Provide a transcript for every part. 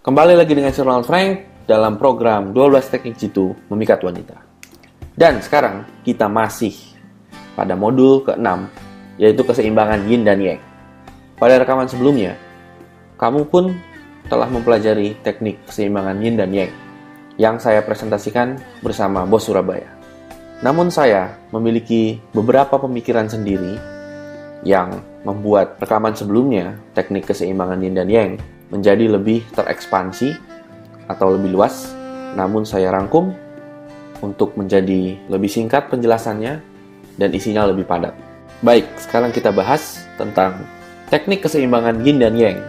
Kembali lagi dengan Sir Ronald Frank dalam program 12 Teknik Jitu Memikat Wanita. Dan sekarang kita masih pada modul ke-6, yaitu keseimbangan Yin dan Yang. Pada rekaman sebelumnya, kamu pun telah mempelajari teknik keseimbangan Yin dan Yang yang saya presentasikan bersama Bos Surabaya. Namun saya memiliki beberapa pemikiran sendiri yang membuat rekaman sebelumnya, teknik keseimbangan Yin dan Yang, menjadi lebih terekspansi atau lebih luas, namun saya rangkum untuk menjadi lebih singkat penjelasannya dan isinya lebih padat. Baik, sekarang kita bahas tentang teknik keseimbangan Yin dan Yang,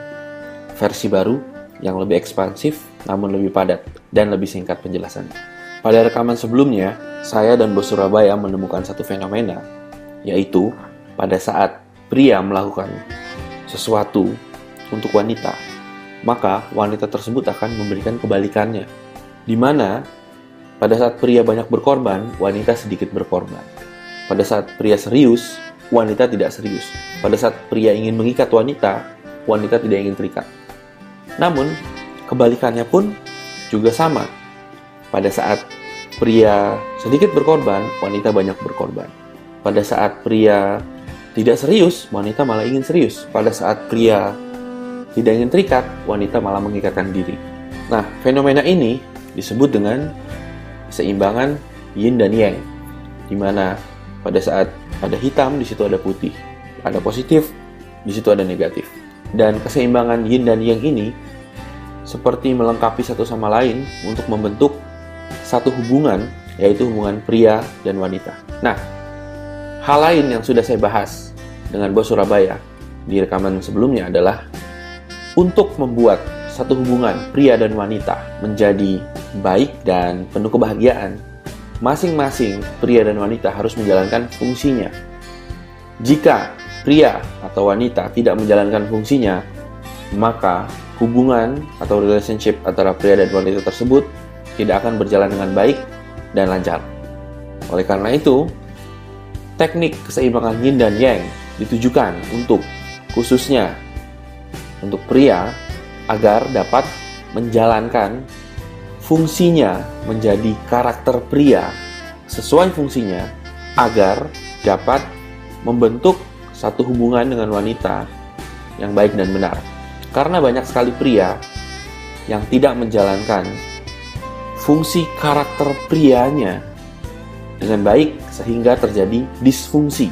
versi baru yang lebih ekspansif namun lebih padat dan lebih singkat penjelasannya. Pada rekaman sebelumnya, saya dan Bos Surabaya menemukan satu fenomena, yaitu pada saat pria melakukan sesuatu untuk wanita, maka wanita tersebut akan memberikan kebalikannya, di mana pada saat pria banyak berkorban, wanita sedikit berkorban. Pada saat pria serius, wanita tidak serius. Pada saat pria ingin mengikat wanita, wanita tidak ingin terikat. Namun, kebalikannya pun juga sama. Pada saat pria sedikit berkorban, wanita banyak berkorban. Pada saat pria tidak serius, wanita malah ingin serius. Pada saat pria tidak ingin terikat, wanita malah mengikatkan diri. Nah, fenomena ini disebut dengan keseimbangan Yin dan Yang, di mana pada saat ada hitam, di situ ada putih, ada positif, di situ ada negatif. Dan keseimbangan Yin dan Yang ini seperti melengkapi satu sama lain untuk membentuk satu hubungan, yaitu hubungan pria dan wanita. Nah, hal lain yang sudah saya bahas dengan Bos Surabaya di rekaman sebelumnya adalah untuk membuat satu hubungan pria dan wanita menjadi baik dan penuh kebahagiaan, masing-masing pria dan wanita harus menjalankan fungsinya. Jika pria atau wanita tidak menjalankan fungsinya, maka hubungan atau relationship antara pria dan wanita tersebut tidak akan berjalan dengan baik dan lancar. Oleh karena itu, teknik keseimbangan Yin dan Yang ditujukan untuk khususnya untuk pria agar dapat menjalankan fungsinya menjadi karakter pria sesuai fungsinya agar dapat membentuk satu hubungan dengan wanita yang baik dan benar. Karena banyak sekali pria yang tidak menjalankan fungsi karakter prianya dengan baik sehingga terjadi disfungsi,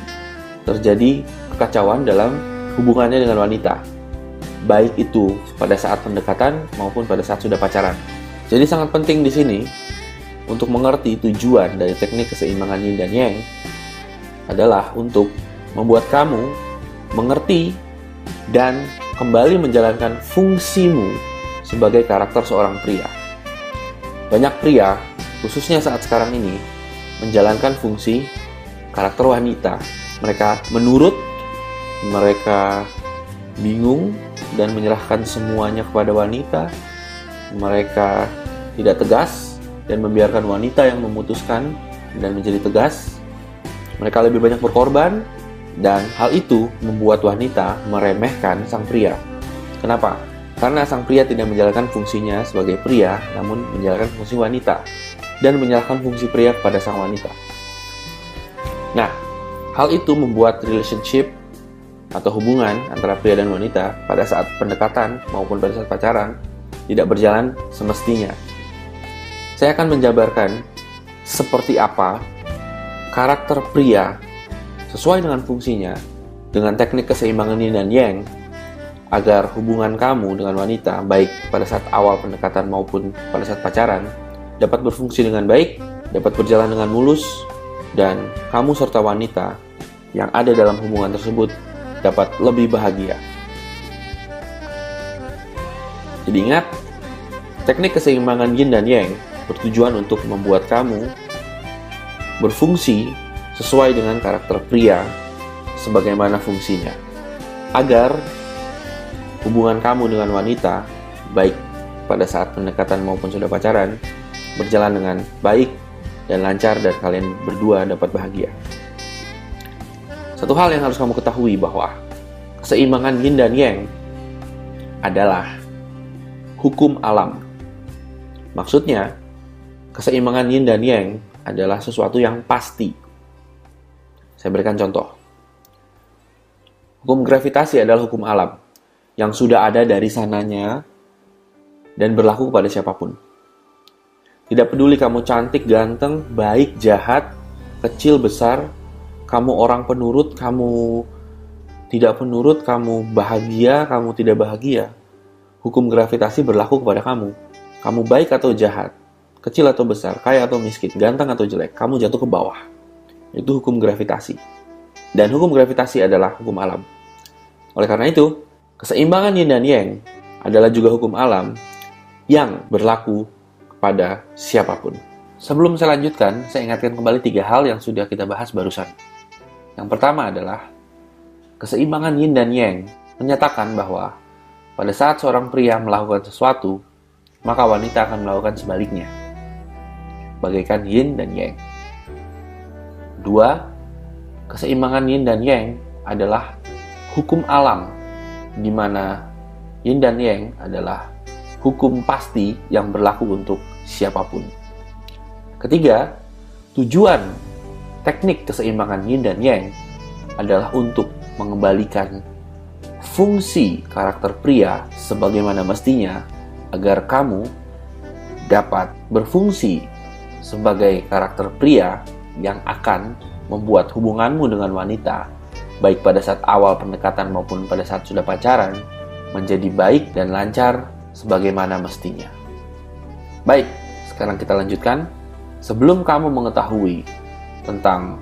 terjadi kekacauan dalam hubungannya dengan wanita, baik itu pada saat pendekatan maupun pada saat sudah pacaran. Jadi sangat penting di sini untuk mengerti tujuan dari teknik keseimbangan Yin dan Yang adalah untuk membuat kamu mengerti dan kembali menjalankan fungsimu sebagai karakter seorang pria. Banyak pria, khususnya saat sekarang ini, menjalankan fungsi karakter wanita. Mereka menurut, mereka bingung dan menyerahkan semuanya kepada wanita. Mereka tidak tegas dan membiarkan wanita yang memutuskan dan menjadi tegas. Mereka lebih banyak berkorban, dan hal itu membuat wanita meremehkan sang pria. Kenapa? Karena sang pria tidak menjalankan fungsinya sebagai pria, namun menjalankan fungsi wanita dan menyerahkan fungsi pria kepada sang wanita. Nah, hal itu membuat relationship atau hubungan antara pria dan wanita pada saat pendekatan maupun pada saat pacaran tidak berjalan semestinya. Saya akan menjabarkan seperti apa karakter pria sesuai dengan fungsinya dengan teknik keseimbangan Yin dan Yang agar hubungan kamu dengan wanita baik pada saat awal pendekatan maupun pada saat pacaran dapat berfungsi dengan baik, dapat berjalan dengan mulus, dan kamu serta wanita yang ada dalam hubungan tersebut dapat lebih bahagia. Jadi ingat, teknik keseimbangan Yin dan Yang bertujuan untuk membuat kamu berfungsi sesuai dengan karakter pria sebagaimana fungsinya, agar hubungan kamu dengan wanita, baik pada saat pendekatan maupun sudah pacaran, berjalan dengan baik dan lancar dan kalian berdua dapat bahagia. Satu hal yang harus kamu ketahui bahwa keseimbangan Yin dan Yang adalah hukum alam. Maksudnya, keseimbangan yin dan yang adalah sesuatu yang pasti. Saya berikan contoh. Hukum gravitasi adalah hukum alam yang sudah ada dari sananya dan berlaku kepada siapapun. Tidak peduli kamu cantik, ganteng, baik, jahat, kecil, besar, kamu orang penurut, kamu tidak penurut, kamu bahagia, kamu tidak bahagia. Hukum gravitasi berlaku kepada kamu. Kamu baik atau jahat, kecil atau besar, kaya atau miskin, ganteng atau jelek, kamu jatuh ke bawah. Itu hukum gravitasi. Dan hukum gravitasi adalah hukum alam. Oleh karena itu, keseimbangan yin dan yang adalah juga hukum alam yang berlaku pada siapapun. Sebelum saya lanjutkan, saya ingatkan kembali 3 hal yang sudah kita bahas barusan. Yang pertama adalah keseimbangan yin dan yang menyatakan bahwa pada saat seorang pria melakukan sesuatu, maka wanita akan melakukan sebaliknya, bagaikan yin dan yang. 2. Keseimbangan yin dan yang adalah hukum alam, di mana yin dan yang adalah hukum pasti yang berlaku untuk siapapun. Ketiga, tujuan teknik keseimbangan yin dan yang adalah untuk mengembalikan fungsi karakter pria sebagaimana mestinya agar kamu dapat berfungsi sebagai karakter pria yang akan membuat hubunganmu dengan wanita, baik pada saat awal pendekatan maupun pada saat sudah pacaran, menjadi baik dan lancar sebagaimana mestinya. Baik, sekarang kita lanjutkan. Sebelum kamu mengetahui tentang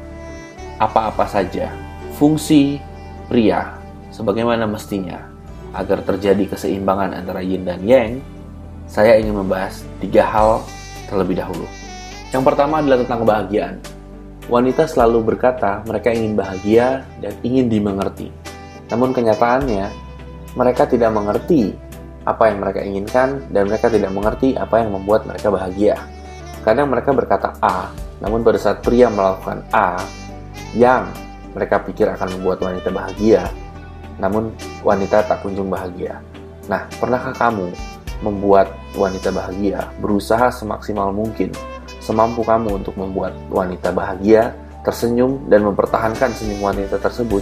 apa-apa saja fungsi pria sebagaimana mestinya agar terjadi keseimbangan antara yin dan yang, saya ingin membahas 3 hal terlebih dahulu. Yang pertama adalah tentang kebahagiaan. Wanita selalu berkata mereka ingin bahagia dan ingin dimengerti. Namun kenyataannya, mereka tidak mengerti apa yang mereka inginkan dan mereka tidak mengerti apa yang membuat mereka bahagia. Kadang mereka berkata A, namun pada saat pria melakukan A yang mereka pikir akan membuat wanita bahagia, namun wanita tak kunjung bahagia. Nah, pernahkah kamu membuat wanita bahagia, berusaha semaksimal mungkin, semampu kamu untuk membuat wanita bahagia, tersenyum dan mempertahankan senyum wanita tersebut,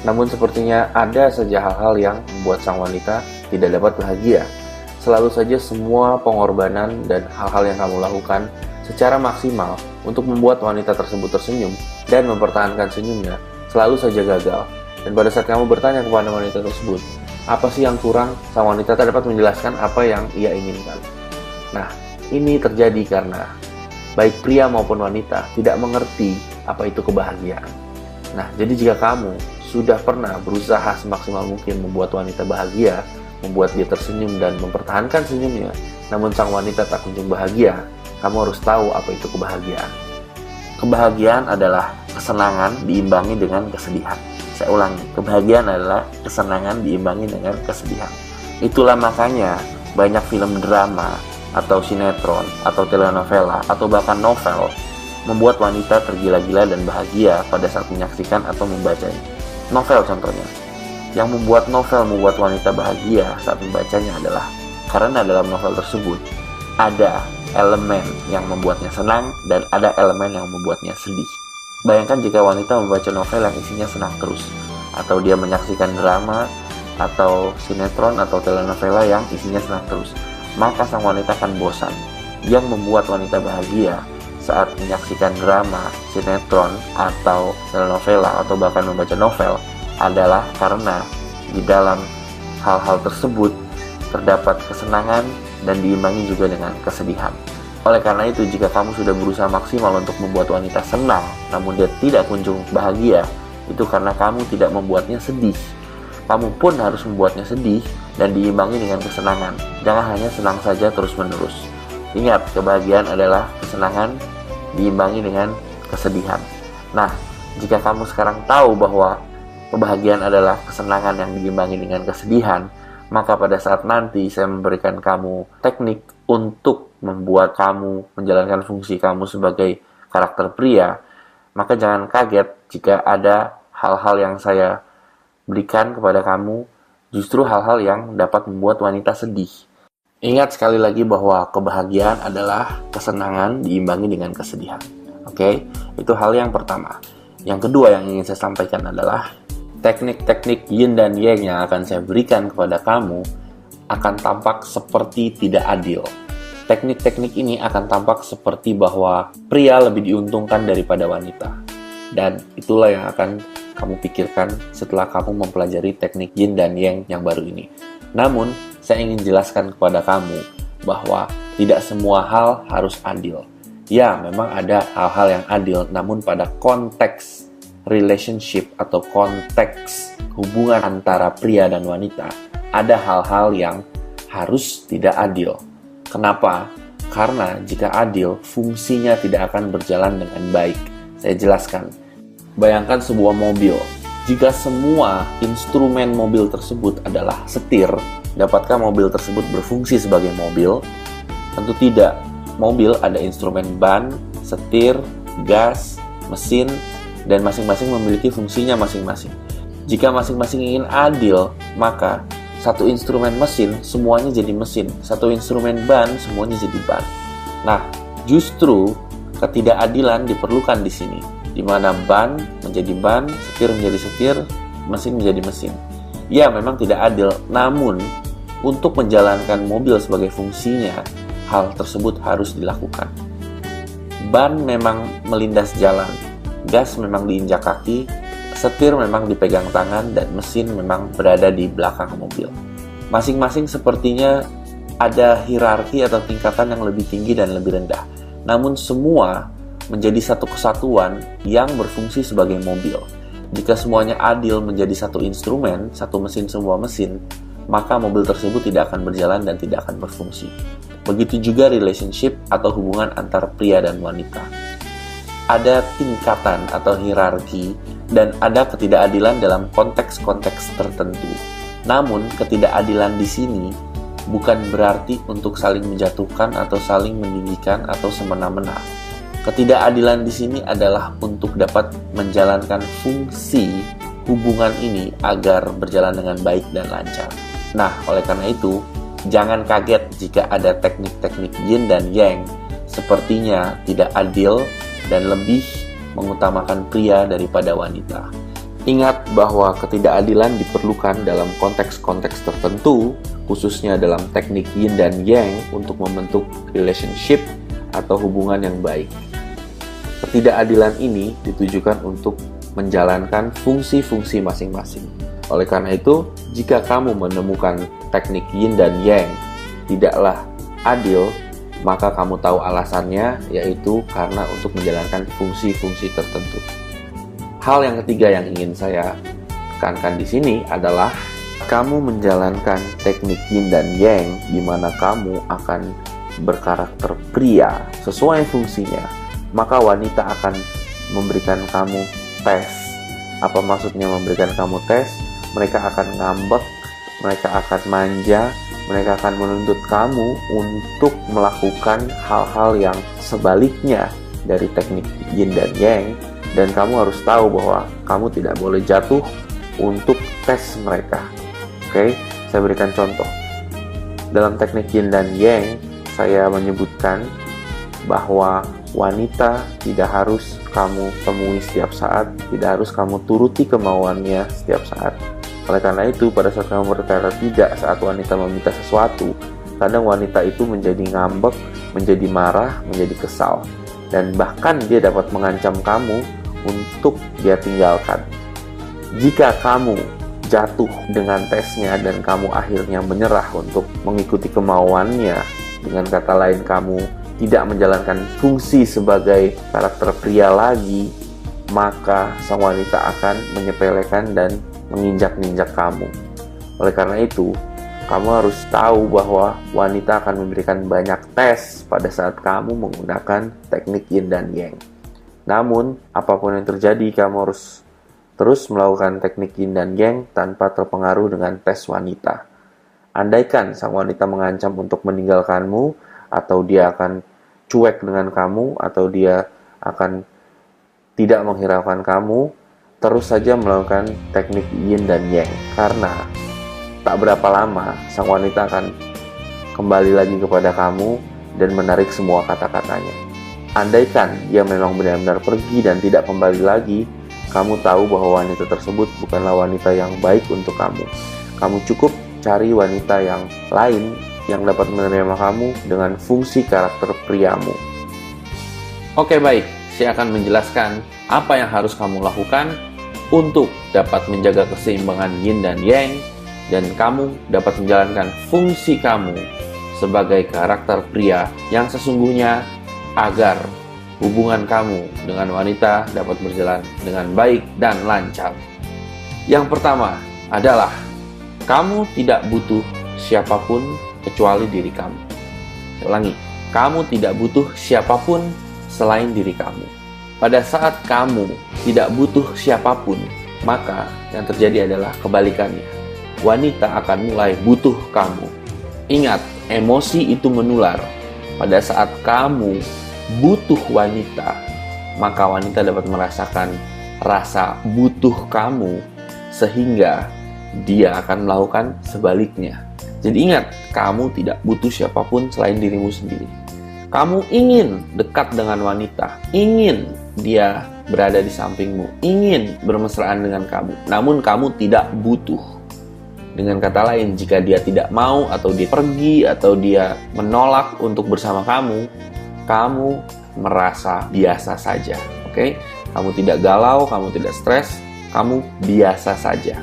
namun sepertinya ada saja hal-hal yang membuat sang wanita tidak dapat bahagia. Selalu saja semua pengorbanan dan hal-hal yang kamu lakukan secara maksimal untuk membuat wanita tersebut tersenyum dan mempertahankan senyumnya selalu saja gagal. Dan pada saat kamu bertanya kepada wanita tersebut, apa sih yang kurang, sang wanita tak dapat menjelaskan apa yang ia inginkan. Nah, ini terjadi karena baik pria maupun wanita tidak mengerti apa itu kebahagiaan. Nah, jadi jika kamu sudah pernah berusaha semaksimal mungkin membuat wanita bahagia, membuat dia tersenyum dan mempertahankan senyumnya, namun sang wanita tak kunjung bahagia, kamu harus tahu apa itu kebahagiaan. Kebahagiaan adalah kesenangan diimbangi dengan kesedihan. Saya ulangi, kebahagiaan adalah kesenangan diimbangi dengan kesedihan. Itulah makanya banyak film drama atau sinetron atau telenovela atau bahkan novel membuat wanita tergila-gila dan bahagia pada saat menyaksikan atau membacanya. Novel contohnya. Yang membuat novel membuat wanita bahagia saat membacanya adalah karena dalam novel tersebut ada elemen yang membuatnya senang dan ada elemen yang membuatnya sedih. Bayangkan jika wanita membaca novel yang isinya senang terus, atau dia menyaksikan drama atau sinetron atau telenovela yang isinya senang terus, maka sang wanita akan bosan. Yang membuat wanita bahagia saat menyaksikan drama, sinetron, atau telenovela, atau bahkan membaca novel adalah karena di dalam hal-hal tersebut terdapat kesenangan dan diimbangi juga dengan kesedihan. Oleh karena itu, jika kamu sudah berusaha maksimal untuk membuat wanita senang, namun dia tidak kunjung bahagia, itu karena kamu tidak membuatnya sedih. Kamu pun harus membuatnya sedih dan diimbangi dengan kesenangan. Jangan hanya senang saja terus-menerus. Ingat, kebahagiaan adalah kesenangan diimbangi dengan kesedihan. Nah, jika kamu sekarang tahu bahwa kebahagiaan adalah kesenangan yang diimbangi dengan kesedihan, maka pada saat nanti saya memberikan kamu teknik untuk membuat kamu menjalankan fungsi kamu sebagai karakter pria, maka jangan kaget jika ada hal-hal yang saya berikan kepada kamu justru hal-hal yang dapat membuat wanita sedih. Ingat sekali lagi bahwa kebahagiaan adalah kesenangan diimbangi dengan kesedihan. Oke, itu hal yang pertama. Yang kedua yang ingin saya sampaikan adalah teknik-teknik yin dan yang yang akan saya berikan kepada kamu akan tampak seperti tidak adil. Teknik-teknik ini akan tampak seperti bahwa pria lebih diuntungkan daripada wanita. Dan itulah yang akan kamu pikirkan setelah kamu mempelajari teknik yin dan yang baru ini. Namun, saya ingin jelaskan kepada kamu bahwa tidak semua hal harus adil. Ya, memang ada hal-hal yang adil, namun pada konteks relationship atau konteks hubungan antara pria dan wanita, ada hal-hal yang harus tidak adil. Kenapa? Karena jika adil, fungsinya tidak akan berjalan dengan baik. Saya jelaskan. Bayangkan sebuah mobil. Jika semua instrumen mobil tersebut adalah setir, dapatkah mobil tersebut berfungsi sebagai mobil? Tentu tidak. Mobil ada instrumen ban, setir, gas, mesin, dan masing-masing memiliki fungsinya masing-masing. Jika masing-masing ingin adil, maka satu instrumen mesin semuanya jadi mesin, satu instrumen ban semuanya jadi ban. Nah, justru ketidakadilan diperlukan di sini, di mana ban menjadi ban, setir menjadi setir, mesin menjadi mesin. Ya, memang tidak adil, namun untuk menjalankan mobil sebagai fungsinya, hal tersebut harus dilakukan. Ban memang melindas jalan, gas memang diinjak kaki, setir memang dipegang tangan, dan mesin memang berada di belakang mobil. Masing-masing sepertinya ada hierarki atau tingkatan yang lebih tinggi dan lebih rendah. Namun semua menjadi satu kesatuan yang berfungsi sebagai mobil. Jika semuanya adil menjadi satu instrumen, satu mesin semua mesin, maka mobil tersebut tidak akan berjalan dan tidak akan berfungsi. Begitu juga relationship atau hubungan antar pria dan wanita. Ada tingkatan atau hierarki dan ada ketidakadilan dalam konteks-konteks tertentu. Namun, ketidakadilan di sini bukan berarti untuk saling menjatuhkan atau saling meninggikan atau semena-mena. Ketidakadilan di sini adalah untuk dapat menjalankan fungsi hubungan ini agar berjalan dengan baik dan lancar. Nah, oleh karena itu, jangan kaget jika ada teknik-teknik yin dan yang sepertinya tidak adil dan lebih mengutamakan pria daripada wanita. Ingat bahwa ketidakadilan diperlukan dalam konteks-konteks tertentu, khususnya dalam teknik yin dan yang untuk membentuk relationship atau hubungan yang baik. Ketidakadilan ini ditujukan untuk menjalankan fungsi-fungsi masing-masing. Oleh karena itu, jika kamu menemukan teknik yin dan yang tidaklah adil, maka kamu tahu alasannya, yaitu karena untuk menjalankan fungsi-fungsi tertentu. Hal yang ketiga yang ingin saya tekankan di sini adalah kamu menjalankan teknik yin dan yang di mana kamu akan berkarakter pria sesuai fungsinya, maka wanita akan memberikan kamu tes. Apa maksudnya memberikan kamu tes? Mereka akan ngambek, mereka akan manja, mereka akan menuntut kamu untuk melakukan hal-hal yang sebaliknya dari teknik yin dan yang, dan kamu harus tahu bahwa kamu tidak boleh jatuh untuk tes mereka. Oke, saya berikan contoh. Dalam teknik yin dan yang, saya menyebutkan bahwa wanita tidak harus kamu temui setiap saat, tidak harus kamu turuti kemauannya setiap saat. Oleh karena itu, pada saat kamu berkata tidak saat wanita meminta sesuatu, kadang wanita itu menjadi ngambek, menjadi marah, menjadi kesal. Dan bahkan dia dapat mengancam kamu untuk dia tinggalkan. Jika kamu jatuh dengan tesnya dan kamu akhirnya menyerah untuk mengikuti kemauannya, dengan kata lain kamu tidak menjalankan fungsi sebagai karakter pria lagi, maka sang wanita akan menyepelekan dan menginjak-ninjak kamu. Oleh karena itu, kamu harus tahu bahwa wanita akan memberikan banyak tes pada saat kamu menggunakan teknik yin dan yang. Namun, apapun yang terjadi, kamu harus terus melakukan teknik yin dan yang tanpa terpengaruh dengan tes wanita. Andaikan sang wanita mengancam untuk meninggalkanmu, atau dia akan cuek dengan kamu, atau dia akan tidak menghiraukan kamu, terus saja melakukan teknik yin dan yang, karena tak berapa lama sang wanita akan kembali lagi kepada kamu dan menarik semua kata-katanya. Andaikan dia memang benar-benar pergi dan tidak kembali lagi, kamu tahu bahwa wanita tersebut bukanlah wanita yang baik untuk kamu. Kamu cukup cari wanita yang lain yang dapat menerima kamu dengan fungsi karakter priamu. Oke, baik. Saya akan menjelaskan apa yang harus kamu lakukan untuk dapat menjaga keseimbangan yin dan yang, dan kamu dapat menjalankan fungsi kamu sebagai karakter pria yang sesungguhnya agar hubungan kamu dengan wanita dapat berjalan dengan baik dan lancar. Yang pertama adalah kamu tidak butuh siapapun kecuali diri kamu. Saya ulangi, kamu tidak butuh siapapun selain diri kamu. Pada saat kamu tidak butuh siapapun, maka yang terjadi adalah kebalikannya. Wanita akan mulai butuh kamu. Ingat, emosi itu menular. Pada saat kamu butuh wanita, maka wanita dapat merasakan rasa butuh kamu, sehingga dia akan melakukan sebaliknya. Jadi ingat, kamu tidak butuh siapapun selain dirimu sendiri. Kamu ingin dekat dengan wanita, ingin dia berada di sampingmu, ingin bermesraan dengan kamu, namun kamu tidak butuh. Dengan kata lain, jika dia tidak mau atau dia pergi atau dia menolak untuk bersama kamu, kamu merasa biasa saja. Oke? Kamu tidak galau, kamu tidak stres, kamu biasa saja.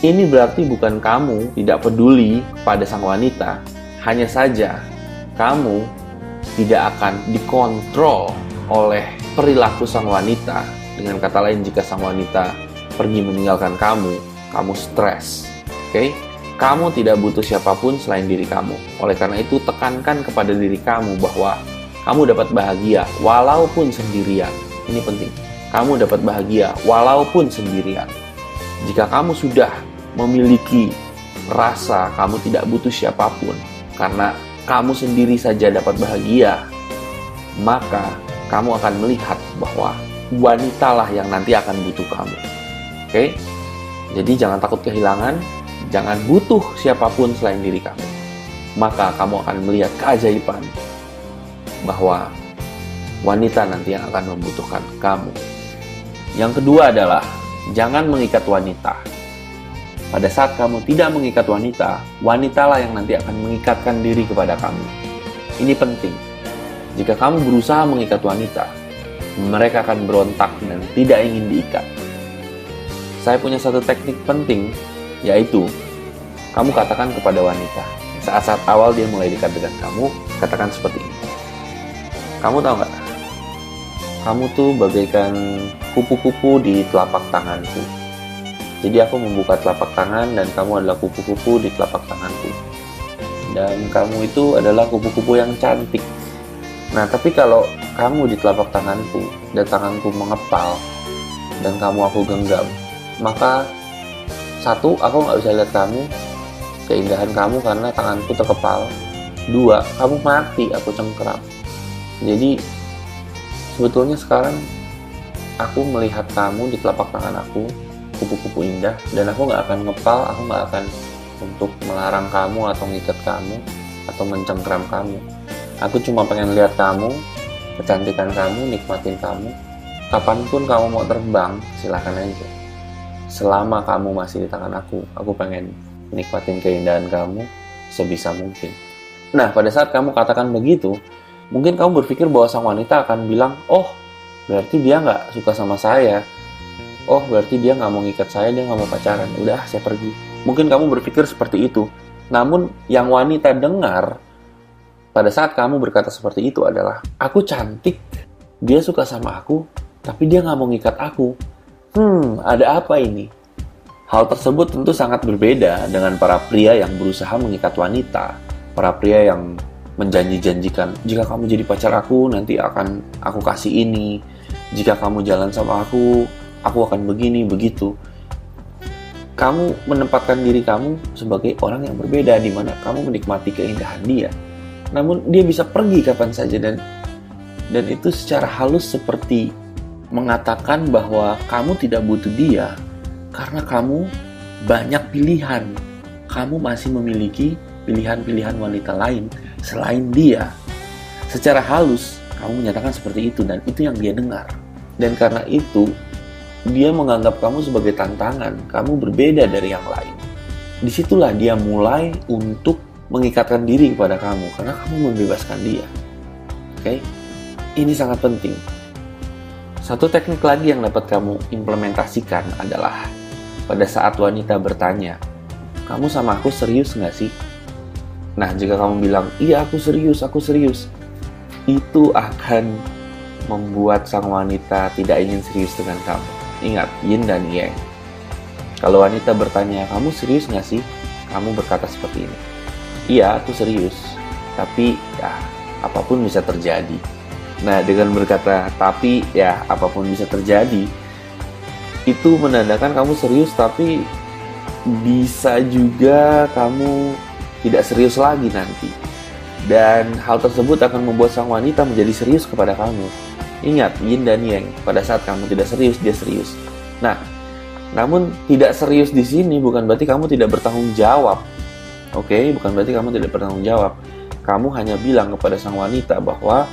Ini berarti bukan kamu tidak peduli pada sang wanita, hanya saja kamu tidak akan dikontrol oleh perilaku sang wanita. Dengan kata lain, jika sang wanita pergi meninggalkan kamu, kamu stres. Oke? Kamu tidak butuh siapapun selain diri kamu. Oleh karena itu, tekankan kepada diri kamu bahwa kamu dapat bahagia walaupun sendirian. Ini penting. Kamu dapat bahagia walaupun sendirian. Jika kamu sudah memiliki rasa kamu tidak butuh siapapun karena kamu sendiri saja dapat bahagia, maka kamu akan melihat bahwa wanitalah yang nanti akan butuh kamu. Oke? Jadi jangan takut kehilangan, jangan butuh siapapun selain diri kamu. Maka kamu akan melihat keajaiban bahwa wanita nanti yang akan membutuhkan kamu. Yang kedua adalah jangan mengikat wanita. Pada saat kamu tidak mengikat wanita, wanitalah yang nanti akan mengikatkan diri kepada kamu. Ini penting. Jika kamu berusaha mengikat wanita, mereka akan berontak dan tidak ingin diikat. Saya punya satu teknik penting, yaitu kamu katakan kepada wanita, saat-saat awal dia mulai dekat dengan kamu, katakan seperti ini. Kamu tahu nggak? Kamu tuh bagaikan kupu-kupu di telapak tanganku. Jadi aku membuka telapak tangan dan kamu adalah kupu-kupu di telapak tanganku. Dan kamu itu adalah kupu-kupu yang cantik. Nah, tapi kalau kamu di telapak tanganku dan tanganku mengepal dan kamu aku genggam, maka satu, aku nggak bisa lihat kamu, keindahan kamu karena tanganku terkepal. Dua, kamu mati, aku cengkeram. Jadi sebetulnya sekarang aku melihat kamu di telapak tangan aku, kupu-kupu indah, dan aku nggak akan ngepal, aku nggak akan untuk melarang kamu atau ngikat kamu atau mencengkeram kamu. Aku cuma pengen lihat kamu, kecantikan kamu, nikmatin kamu. Kapanpun kamu mau terbang, silahkan aja. Selama kamu masih di tangan aku pengen nikmatin keindahan kamu sebisa mungkin. Nah, pada saat kamu katakan begitu, mungkin kamu berpikir bahwa sang wanita akan bilang, oh, berarti dia nggak suka sama saya. Oh, berarti dia nggak mau ngikat saya, dia nggak mau pacaran. Udah, saya pergi. Mungkin kamu berpikir seperti itu. Namun, yang wanita dengar pada saat kamu berkata seperti itu adalah, aku cantik, dia suka sama aku, tapi dia nggak mau ngikat aku. Ada apa ini? Hal tersebut tentu sangat berbeda dengan para pria yang berusaha mengikat wanita. Para pria yang menjanji-janjikan, jika kamu jadi pacar aku, nanti akan aku kasih ini. Jika kamu jalan sama aku akan begini, begitu. Kamu menempatkan diri kamu sebagai orang yang berbeda, di mana kamu menikmati keindahan dia. Namun dia bisa pergi kapan saja, dan itu secara halus seperti mengatakan bahwa kamu tidak butuh dia karena kamu banyak pilihan. Kamu masih memiliki pilihan-pilihan wanita lain selain dia. Secara halus, kamu menyatakan seperti itu dan itu yang dia dengar. Dan karena itu, dia menganggap kamu sebagai tantangan, kamu berbeda dari yang lain. Disitulah dia mulai untuk mengikatkan diri kepada kamu, karena kamu membebaskan dia. Oke? Ini sangat penting. Satu teknik lagi yang dapat kamu implementasikan adalah pada saat wanita bertanya, kamu sama aku serius nggak sih? Nah, jika kamu bilang, iya aku serius, itu akan membuat sang wanita tidak ingin serius dengan kamu. Ingat, yin dan yang. Kalau wanita bertanya, kamu serius nggak sih? Kamu berkata seperti ini, iya aku serius, tapi ya apapun bisa terjadi. Nah, dengan berkata tapi ya apapun bisa terjadi, itu menandakan kamu serius, tapi bisa juga kamu tidak serius lagi nanti. Dan hal tersebut akan membuat sang wanita menjadi serius kepada kamu. Ingat, yin dan yang. Pada saat kamu tidak serius, dia serius. Nah, namun tidak serius di sini bukan berarti kamu tidak bertanggung jawab. Oke, bukan berarti kamu tidak bertanggung jawab. Kamu hanya bilang kepada sang wanita bahwa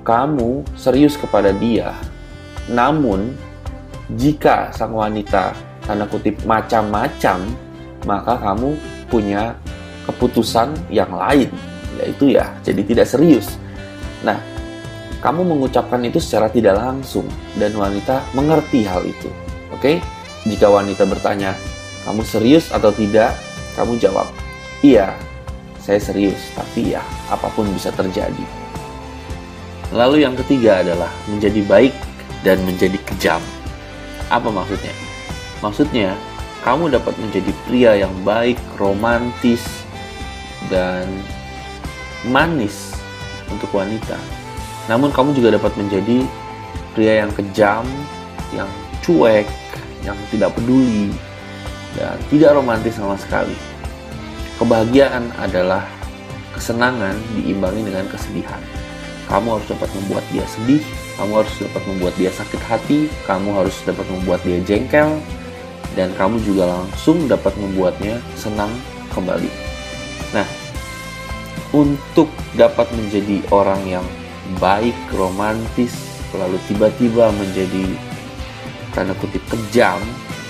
kamu serius kepada dia. Namun, jika sang wanita tanda kutip macam-macam, maka kamu punya keputusan yang lain, yaitu ya jadi tidak serius. Nah, kamu mengucapkan itu secara tidak langsung dan wanita mengerti hal itu. Oke? Jika wanita bertanya, kamu serius atau tidak? Kamu jawab, iya, saya serius, tapi ya apapun bisa terjadi. Lalu yang ketiga adalah menjadi baik dan menjadi kejam. Apa maksudnya? Maksudnya, kamu dapat menjadi pria yang baik, romantis, dan manis untuk wanita. Namun kamu juga dapat menjadi pria yang kejam, yang cuek, yang tidak peduli, dan tidak romantis sama sekali. Kebahagiaan adalah kesenangan diimbangi dengan kesedihan. Kamu harus dapat membuat dia sedih, kamu harus dapat membuat dia sakit hati, kamu harus dapat membuat dia jengkel, dan kamu juga langsung dapat membuatnya senang kembali. Nah, untuk dapat menjadi orang yang baik, romantis, lalu tiba-tiba menjadi tanda kutip kejam,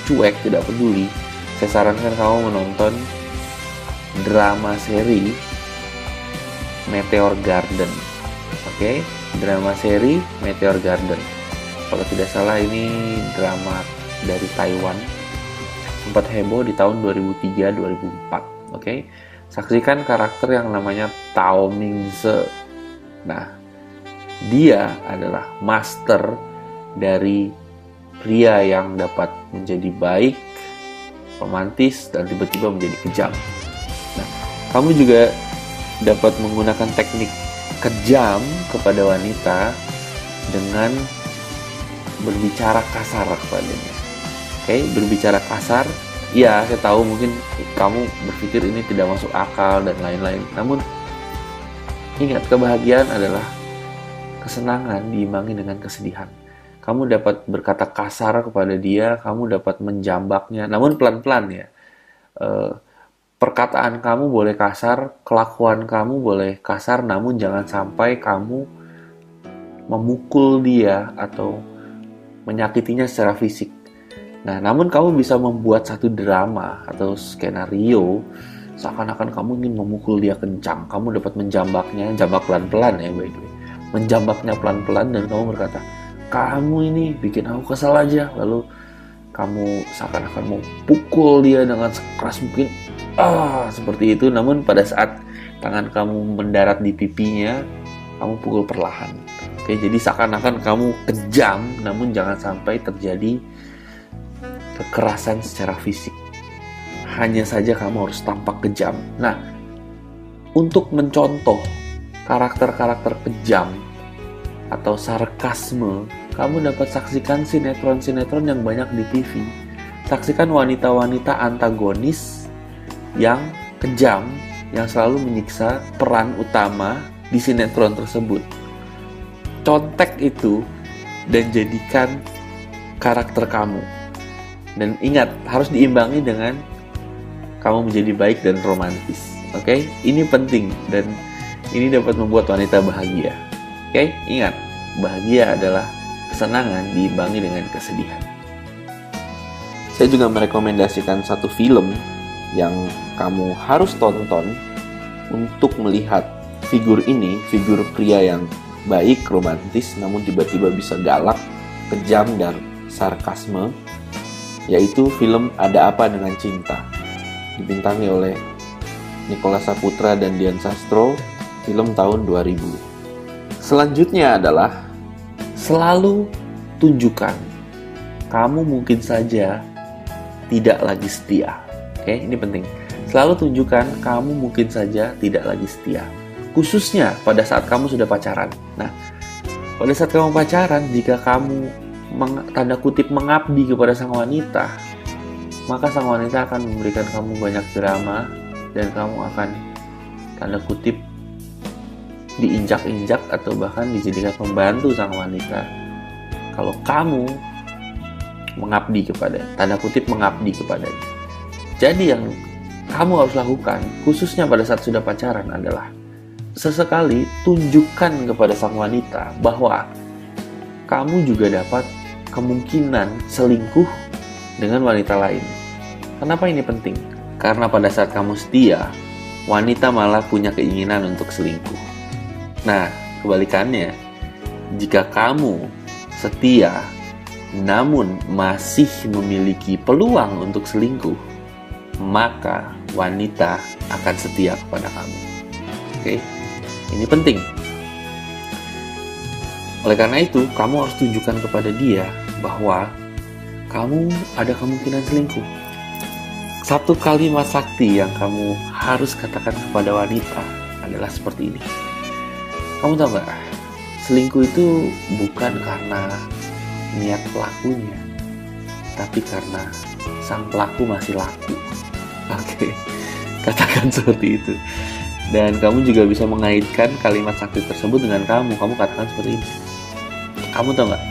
cuek, tidak peduli, saya sarankan kamu menonton drama seri Meteor Garden. Oke, drama seri Meteor Garden. Kalau tidak salah ini drama dari Taiwan. Sempat heboh di tahun 2003-2004. Oke, saksikan karakter yang namanya Tao Mingse. Nah, dia adalah master dari pria yang dapat menjadi baik, romantis, dan tiba-tiba menjadi kejam. Nah, kamu juga dapat menggunakan teknik kejam kepada wanita dengan berbicara kasar kepadanya. Oke, berbicara kasar. Ya, saya tahu mungkin kamu berpikir ini tidak masuk akal dan lain-lain. Namun, ingat, kebahagiaan adalah kesenangan diimbangi dengan kesedihan. Kamu dapat berkata kasar kepada dia, kamu dapat menjambaknya, namun pelan-pelan ya. Perkataan kamu boleh kasar, kelakuan kamu boleh kasar, namun jangan sampai kamu memukul dia atau menyakitinya secara fisik. Nah, namun kamu bisa membuat satu drama atau skenario seakan-akan kamu ingin memukul dia kencang. Kamu dapat menjambaknya, jambak pelan-pelan ya, by the way. Menjambaknya pelan-pelan dan kamu berkata, kamu ini bikin aku kesal aja. Lalu kamu seakan-akan mau pukul dia dengan sekeras mungkin. Seperti itu. Namun pada saat tangan kamu mendarat di pipinya, kamu pukul perlahan. Oke, jadi seakan-akan kamu kejam, namun jangan sampai terjadi kekerasan secara fisik. Hanya saja kamu harus tampak kejam. Nah, untuk mencontoh karakter-karakter kejam atau sarkasme, kamu dapat saksikan sinetron-sinetron yang banyak di TV. Saksikan wanita-wanita antagonis yang kejam, yang selalu menyiksa peran utama di sinetron tersebut. Contek itu dan jadikan karakter kamu. Dan ingat, harus diimbangi dengan kamu menjadi baik dan romantis. Oke? Ini penting dan ini dapat membuat wanita bahagia. Oke? Ingat, bahagia adalah kesenangan diimbangi dengan kesedihan. Saya juga merekomendasikan satu film yang kamu harus tonton untuk melihat figur ini, figur pria yang baik, romantis, namun tiba-tiba bisa galak, kejam, dan sarkasme, yaitu film Ada Apa Dengan Cinta, dibintangi oleh Nicholas Saputra dan Dian Sastro, film tahun 2000. Selanjutnya adalah selalu tunjukkan kamu mungkin saja tidak lagi setia. Oke, ini penting. Selalu tunjukkan kamu mungkin saja tidak lagi setia. Khususnya pada saat kamu sudah pacaran. Nah, pada saat kamu pacaran, jika kamu tanda kutip mengabdi kepada sang wanita, maka sang wanita akan memberikan kamu banyak drama dan kamu akan tanda kutip diinjak-injak atau bahkan dijadikan pembantu sang wanita. Kalau kamu mengabdi kepada, tanda kutip mengabdi kepadanya. Jadi yang kamu harus lakukan, khususnya pada saat sudah pacaran adalah sesekali tunjukkan kepada sang wanita bahwa kamu juga dapat kemungkinan selingkuh dengan wanita lain. Kenapa ini penting? Karena pada saat kamu setia, wanita malah punya keinginan untuk selingkuh. Nah, kebalikannya, jika kamu setia namun masih memiliki peluang untuk selingkuh, maka wanita akan setia kepada kamu. Oke? Ini penting. Oleh karena itu, kamu harus tunjukkan kepada dia bahwa kamu ada kemungkinan selingkuh. Satu kalimat sakti yang kamu harus katakan kepada wanita adalah seperti ini. Kamu tahu gak? Selingkuh itu bukan karena niat pelakunya, tapi karena sang pelaku masih laku. Oke, katakan seperti itu. Dan kamu juga bisa mengaitkan kalimat sakti tersebut dengan kamu. Kamu katakan seperti ini. Kamu tahu gak?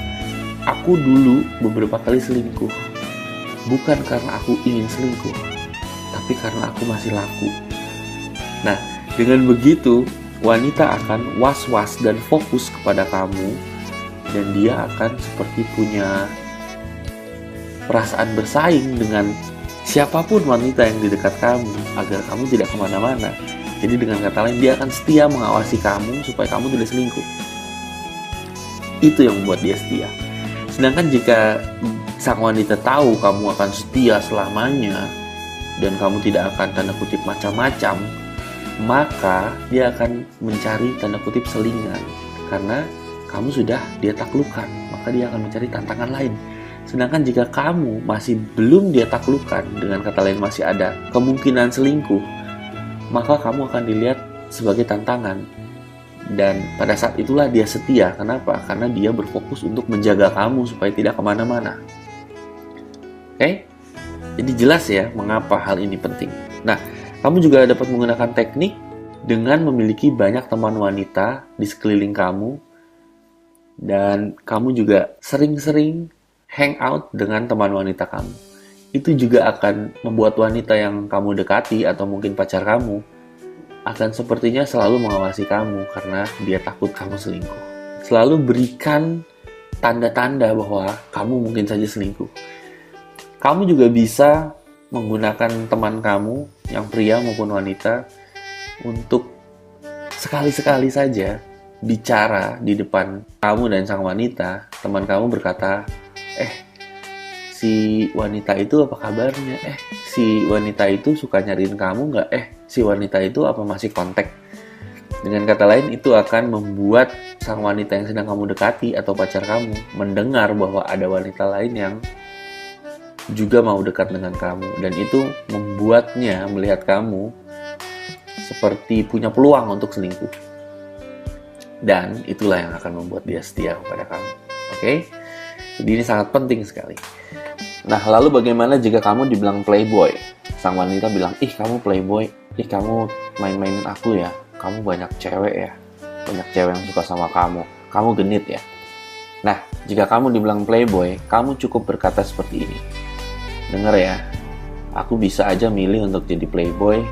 Aku dulu beberapa kali selingkuh. Bukan karena aku ingin selingkuh, tapi karena aku masih laku. Nah, dengan begitu, wanita akan was-was dan fokus kepada kamu. Dan dia akan seperti punya perasaan bersaing dengan siapapun wanita yang di dekat kamu agar kamu tidak kemana-mana. Jadi dengan kata lain, dia akan setia mengawasi kamu supaya kamu tidak selingkuh. Itu yang membuat dia setia. Sedangkan jika sang wanita tahu kamu akan setia selamanya dan kamu tidak akan tanda kutip macam-macam, maka dia akan mencari tanda kutip selingan. Karena kamu sudah dia taklukkan, maka dia akan mencari tantangan lain. Sedangkan jika kamu masih belum dia taklukkan, dengan kata lain masih ada kemungkinan selingkuh, maka kamu akan dilihat sebagai tantangan. Dan pada saat itulah dia setia. Kenapa? Karena dia berfokus untuk menjaga kamu supaya tidak kemana-mana. Oke? Jadi jelas ya mengapa hal ini penting. Nah, kamu juga dapat menggunakan teknik dengan memiliki banyak teman wanita di sekeliling kamu. Dan kamu juga sering-sering hangout dengan teman wanita kamu. Itu juga akan membuat wanita yang kamu dekati atau mungkin pacar kamu akan sepertinya selalu mengawasi kamu karena dia takut kamu selingkuh. Selalu berikan tanda-tanda bahwa kamu mungkin saja selingkuh. Kamu juga bisa menggunakan teman kamu yang pria maupun wanita untuk sekali-sekali saja bicara di depan kamu dan sang wanita. Teman kamu berkata, si wanita itu apa kabarnya? Si wanita itu suka nyariin kamu nggak? Si wanita itu apa masih kontak? Dengan kata lain, itu akan membuat sang wanita yang sedang kamu dekati atau pacar kamu mendengar bahwa ada wanita lain yang juga mau dekat dengan kamu. Dan itu membuatnya melihat kamu seperti punya peluang untuk selingkuh. Dan itulah yang akan membuat dia setia kepada kamu. Oke? Jadi ini sangat penting sekali. Nah, lalu bagaimana jika kamu dibilang playboy? Sang wanita bilang, kamu playboy, kamu main-mainin aku ya, kamu banyak cewek ya, banyak cewek yang suka sama kamu genit ya. Nah, jika kamu dibilang playboy, kamu cukup berkata seperti ini. Dengar ya, Aku bisa aja milih untuk jadi playboy,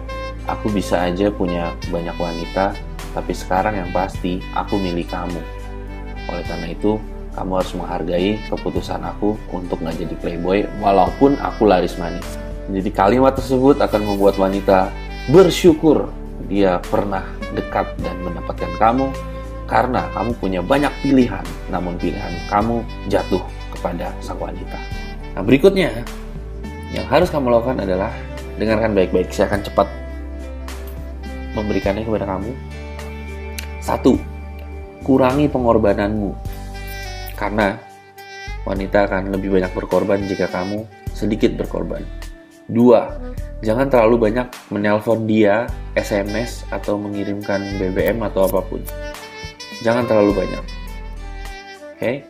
aku bisa aja punya banyak wanita, tapi sekarang yang pasti aku milih kamu. Oleh karena itu, kamu harus menghargai keputusan aku untuk nggak jadi playboy walaupun aku laris manis. Jadi kalimat tersebut akan membuat wanita bersyukur dia pernah dekat dan mendapatkan kamu, karena kamu punya banyak pilihan, namun pilihan kamu jatuh kepada sang wanita. Nah, berikutnya yang harus kamu lakukan adalah dengarkan baik-baik. Saya akan cepat memberikannya kepada kamu. 1. Kurangi pengorbananmu, karena wanita akan lebih banyak berkorban jika kamu sedikit berkorban. 2. Jangan terlalu banyak menelpon dia, SMS, atau mengirimkan BBM atau apapun. Jangan terlalu banyak. Oke?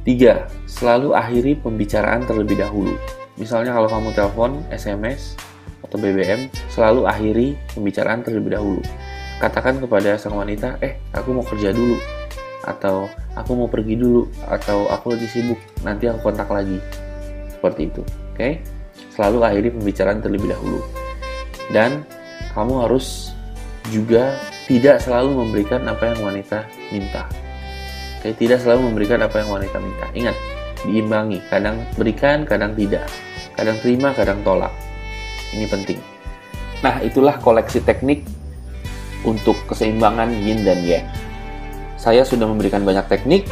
3. Selalu akhiri pembicaraan terlebih dahulu. Misalnya kalau kamu telepon, SMS, atau BBM, selalu akhiri pembicaraan terlebih dahulu. Katakan kepada sang wanita, aku mau kerja dulu, atau aku mau pergi dulu, atau aku lagi sibuk, nanti aku kontak lagi. Seperti itu. Oke? Selalu akhiri pembicaraan terlebih dahulu. Dan kamu harus juga tidak selalu memberikan apa yang wanita minta. Oke? Tidak selalu memberikan apa yang wanita minta. Ingat, diimbangi. Kadang berikan, kadang tidak. Kadang terima, kadang tolak. Ini penting. Nah, itulah koleksi teknik untuk keseimbangan yin dan yang. Saya sudah memberikan banyak teknik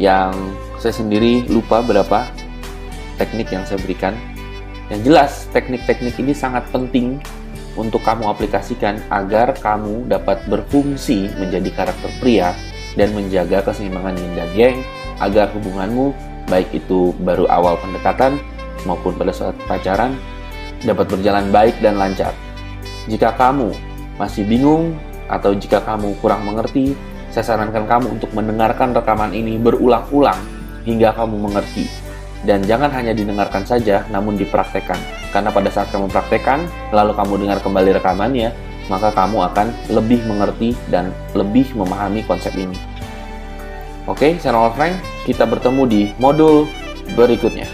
yang saya sendiri lupa berapa teknik yang saya berikan. Yang jelas, teknik-teknik ini sangat penting untuk kamu aplikasikan agar kamu dapat berfungsi menjadi karakter pria dan menjaga keseimbangan yin dan yang, agar hubunganmu, baik itu baru awal pendekatan maupun pada saat pacaran, dapat berjalan baik dan lancar. Jika kamu masih bingung atau jika kamu kurang mengerti, saya sarankan kamu untuk mendengarkan rekaman ini berulang-ulang hingga kamu mengerti. Dan jangan hanya didengarkan saja, namun dipraktekkan. Karena pada saat kamu praktekkan, lalu kamu dengar kembali rekamannya, maka kamu akan lebih mengerti dan lebih memahami konsep ini. Oke, saya Noel Frank. Kita bertemu di modul berikutnya.